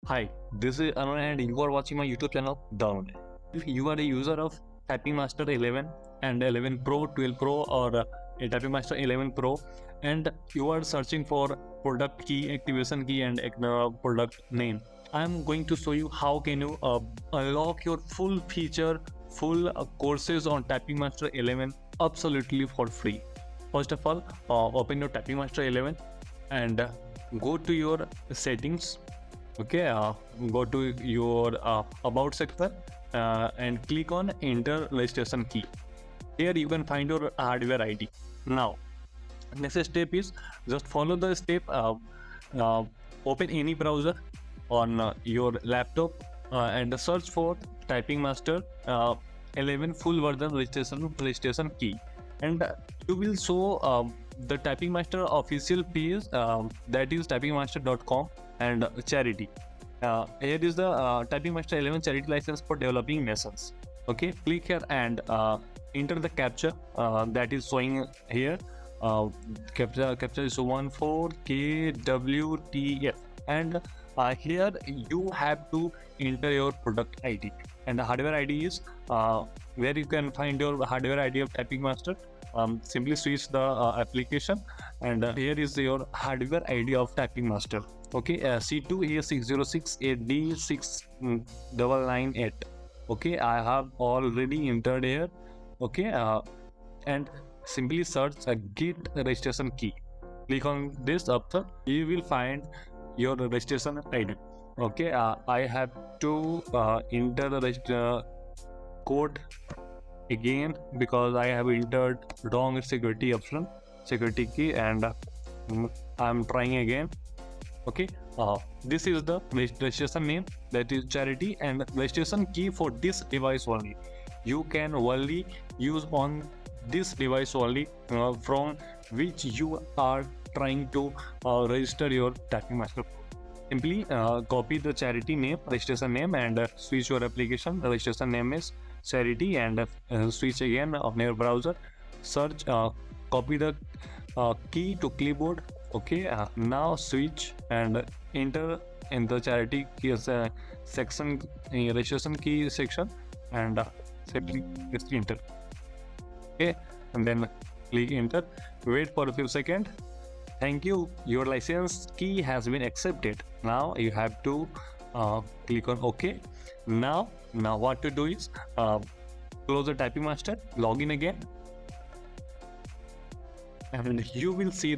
Hi, this is Anunay and you are watching my YouTube channel, Anunay. If you are a user of Typing Master 11 and 11 Pro, 12 Pro or a Typing Master 11 Pro and you are searching for product key, activation key and product name, I am going to show you how can you unlock your full feature, full courses on Typing Master 11 absolutely for free. First of all, open your Typing Master 11 and go to your settings. Okay, go to your about section and click on enter registration key. Here you can find your hardware ID. Now next step is just follow the step. Open any browser on your laptop and search for Typing Master 11 full version registration key, and you will show the Typing Master official page, that is typingmaster.com and charity. Here is the Typing Master 11 charity license for developing nations. Okay, click here and enter the captcha that is showing here. Captcha is 14KWTF, and here you have to enter your product ID, and the hardware ID is where you can find your hardware ID of Typing Master. Simply switch the application, and here is your hardware ID of Typing Master. Okay, C2A606AD6998. okay, I have already entered here. Okay, and simply search a get registration key. Click on this option, you will find your registration ID. Okay, I have to enter the code again because I have entered wrong security option, security key, and I'm trying again. Okay, this is the registration name, that is charity, and registration key for this device only. You can only use on this device only from which you are trying to register your Typing Master. Simply copy the charity name, registration name, and switch your application. The registration name is charity, and switch again on your browser. Search, copy the key to clipboard. Okay, now switch and enter in the charity key section, registration key section, and simply just enter. Okay, and then click enter. Wait for a few seconds. Thank you, your license key has been accepted. Now you have to click on OK. Now what to do is close the Typing Master, log in again, and you will see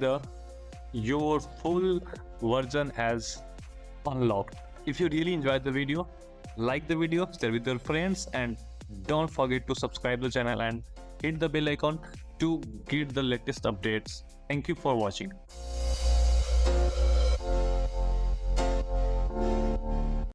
your full version has unlocked. If you really enjoyed the video, like the video, share with your friends, and don't forget to subscribe the channel and hit the bell icon to get the latest updates. Thank you for watching.